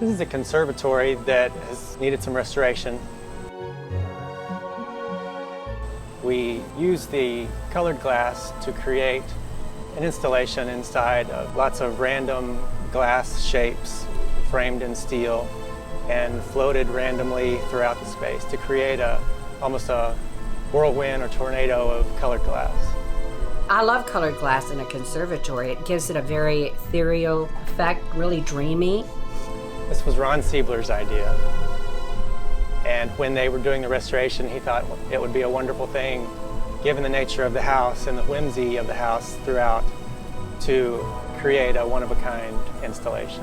This is a conservatory that has needed some restoration. We used the colored glass to create an installation inside of lots of random glass shapes framed in steel and floated randomly throughout the space to create almost a whirlwind or tornado of colored glass. I love colored glass in a conservatory. It gives it a very ethereal effect, really dreamy. This was Ron Siebler's idea. And when they were doing the restoration, he thought it would be a wonderful thing, given the nature of the house and the whimsy of the house throughout, to create a one-of-a-kind installation.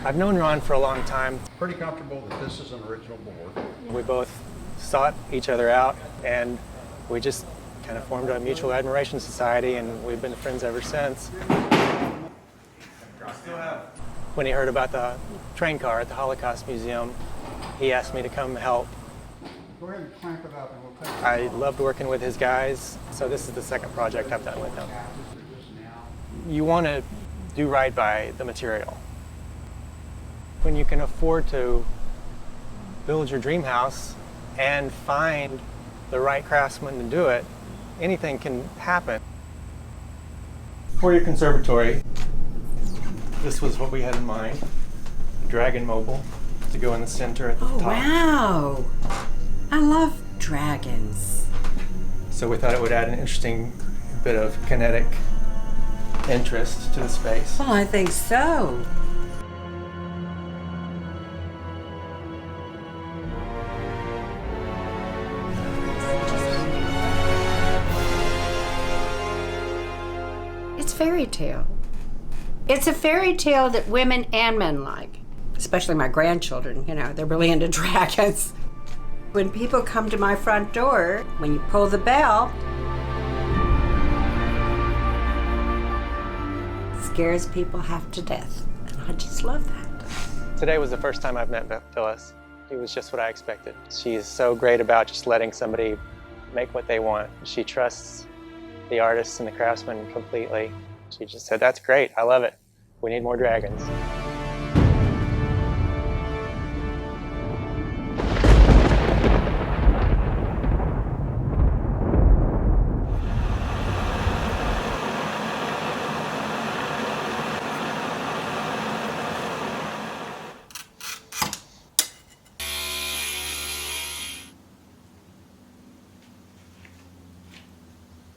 I've known Ron for a long time. Pretty comfortable that this is an original board. We both sought each other out, and we just kind of formed a mutual admiration society, and we've been friends ever since. When he heard about the train car at the Holocaust Museum, he asked me to come help. Go ahead and clamp it up and we'll take it. I loved working with his guys, so this is the second project I've done with him. You want to do right by the material. When you can afford to build your dream house and find the right craftsman to do it, anything can happen. For your conservatory, this was what we had in mind. A dragon mobile to go in the center at the top. Wow! I love dragons. So we thought it would add an interesting bit of kinetic interest to the space. Well, I think so. It's fairy tale. It's a fairy tale that women and men like, especially my grandchildren, you know, they're really into dragons. When people come to my front door, when you pull the bell, it scares people half to death. And I just love that. Today was the first time I've met Phyllis. She was just what I expected. She is so great about just letting somebody make what they want. She trusts the artists and the craftsmen completely. She just said, "That's great, I love it. We need more dragons."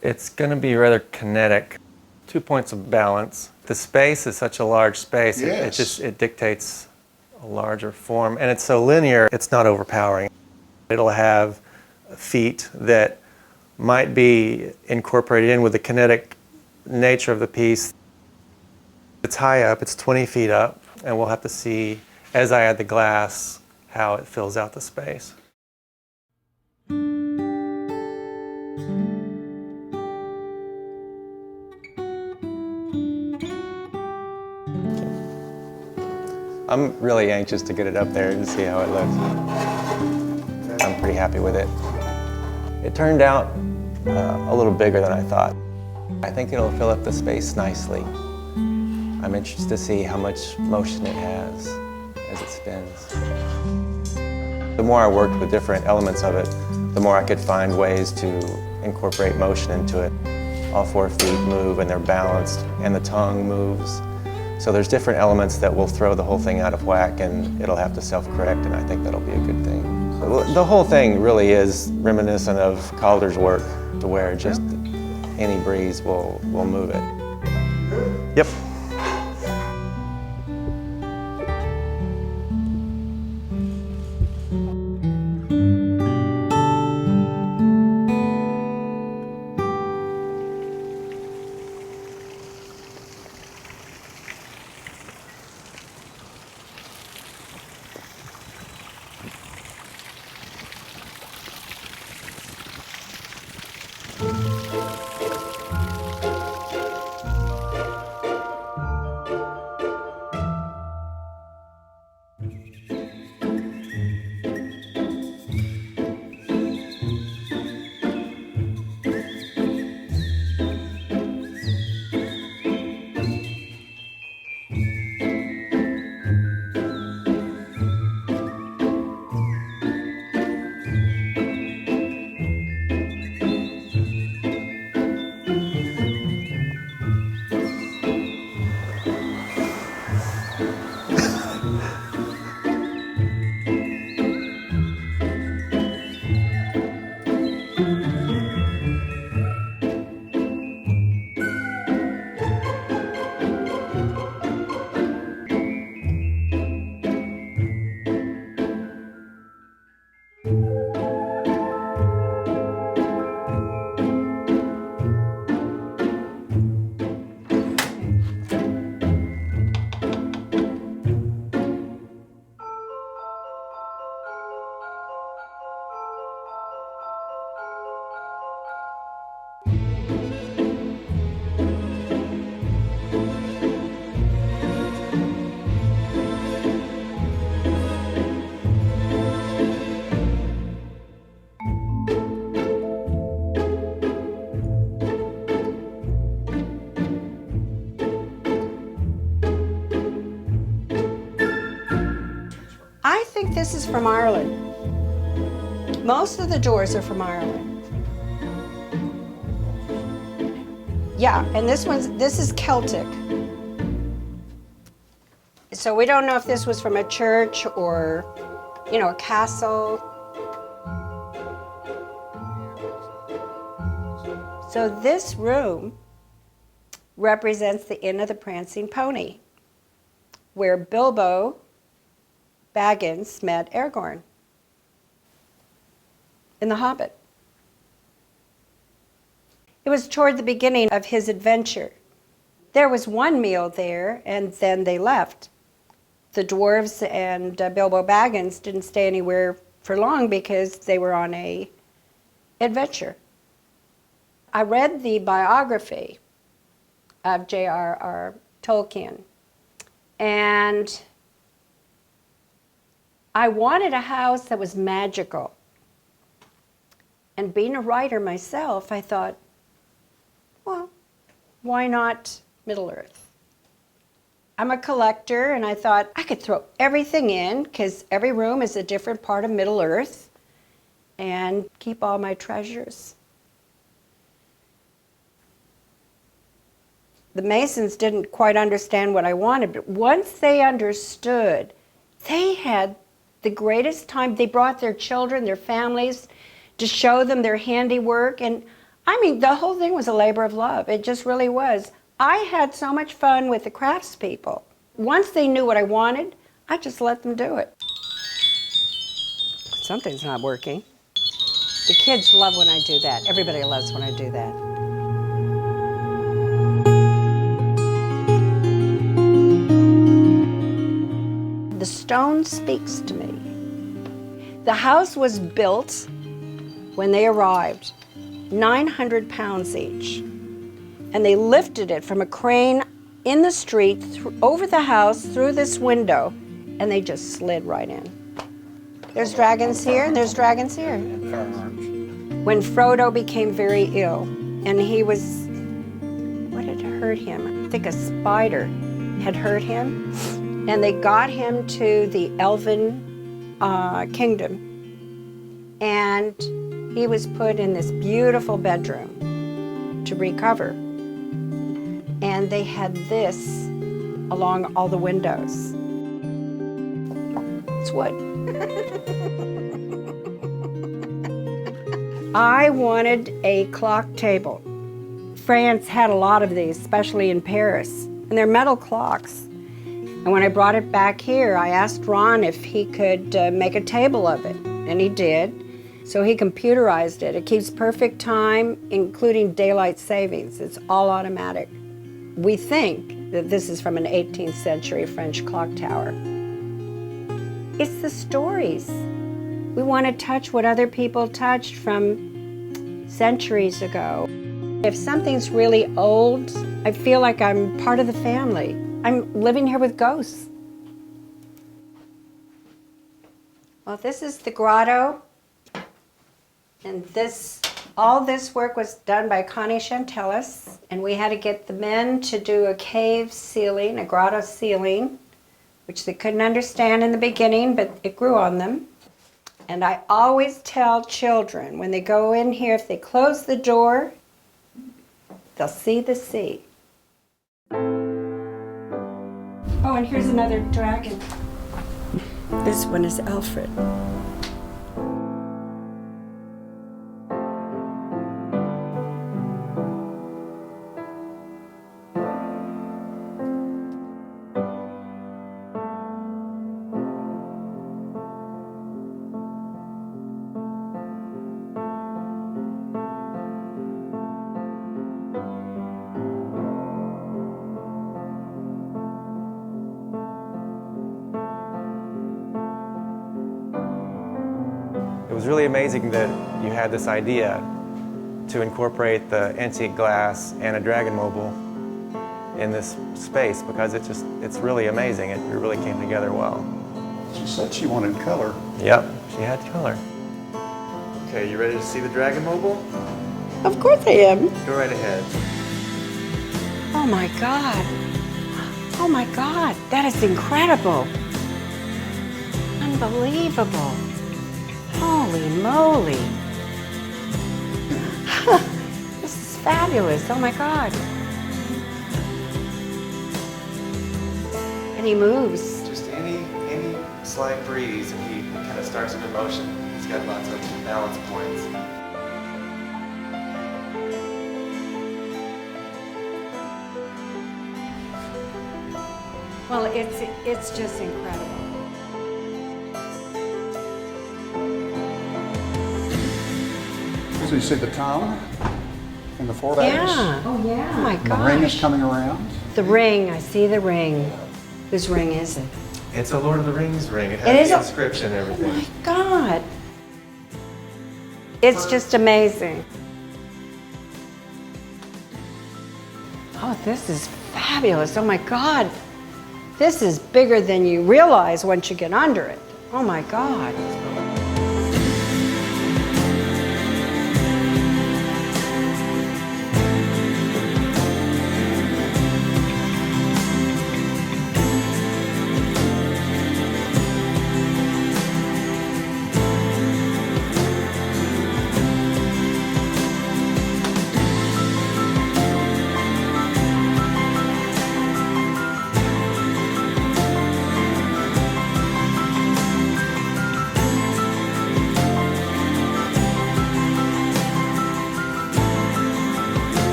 It's going to be rather kinetic. 2 points of balance. The space is such a large space, Yes. it dictates a larger form. And it's so linear, it's not overpowering. It'll have feet that might be incorporated in with the kinetic nature of the piece. It's high up, it's 20 feet up, and we'll have to see, as I add the glass, how it fills out the space. I'm really anxious to get it up there and see how it looks. I'm pretty happy with it. It turned out a little bigger than I thought. I think it'll fill up the space nicely. I'm interested to see how much motion it has as it spins. The more I worked with different elements of it, the more I could find ways to incorporate motion into it. All 4 feet move and they're balanced, and the tongue moves. So there's different elements that will throw the whole thing out of whack, and it'll have to self-correct, and I think that'll be a good thing. The whole thing really is reminiscent of Calder's work, to where just any breeze will move it. Yep. think this is from Ireland. Most of the doors are from Ireland. Yeah, and this is Celtic. So we don't know if this was from a church or, you know, a castle. So this room represents the Inn of the Prancing Pony, where Bilbo Baggins met Aragorn in The Hobbit. It was toward the beginning of his adventure. There was one meal there, and then they left. The dwarves and Bilbo Baggins didn't stay anywhere for long because they were on an adventure. I read the biography of J.R.R. Tolkien, and I wanted a house that was magical. And being a writer myself, I thought, well, why not Middle-earth? I'm a collector, and I thought I could throw everything in, because every room is a different part of Middle-earth, and keep all my treasures. The Masons didn't quite understand what I wanted, but once they understood, they had the greatest time. They brought their children, their families, to show them their handiwork, and I mean, the whole thing was a labor of love. It just really was. I had so much fun with the craftspeople. Once they knew what I wanted, I just let them do it. Something's not working. The kids love when I do that. Everybody loves when I do that. The stone speaks to me. The house was built when they arrived, 900 pounds each. And they lifted it from a crane in the street, over the house, through this window, and they just slid right in. There's dragons here, and there's dragons here. When Frodo became very ill, and he was, what had hurt him? I think a spider had hurt him, and they got him to the elven kingdom, and he was put in this beautiful bedroom to recover. And they had this along all the windows. It's wood. I wanted a clock table. France had a lot of these, especially in Paris, and they're metal clocks. And when I brought it back here, I asked Ron if he could make a table of it, and he did. So he computerized it. It keeps perfect time, including daylight savings. It's all automatic. We think that this is from an 18th century French clock tower. It's the stories. We want to touch what other people touched from centuries ago. If something's really old, I feel like I'm part of the family. I'm living here with ghosts. Well, this is the grotto. And all this work was done by Connie Chantelis, and we had to get the men to do a cave ceiling, a grotto ceiling, which they couldn't understand in the beginning, but it grew on them. And I always tell children, when they go in here, if they close the door, they'll see the sea. Oh, and here's another dragon. This one is Alfred. It was really amazing that you had this idea to incorporate the antique glass and a dragon mobile in this space, because it's really amazing. It really came together well. She said she wanted color. Yep, she had color. Okay, you ready to see the dragon mobile? Of course I am. Go right ahead. Oh my God. Oh my God, that is incredible. Unbelievable. Holy moly. This is fabulous. Oh my God. And he moves. Just any slight breeze and he kind of starts into motion. He's got lots of balance points. Well, it's just incredible. So you see the tongue and the 4 daggers? Yeah. Oh yeah. Oh my And the ring is gosh. coming around. The ring. I see the ring. Whose ring is it? It's a Lord of the Rings ring. It It has is the a- inscription and Oh everything. my God. It's just amazing. Oh, this is fabulous. Oh my God. This is bigger than you realize once you get under it. Oh my God.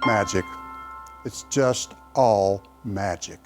Magic. It's just all magic.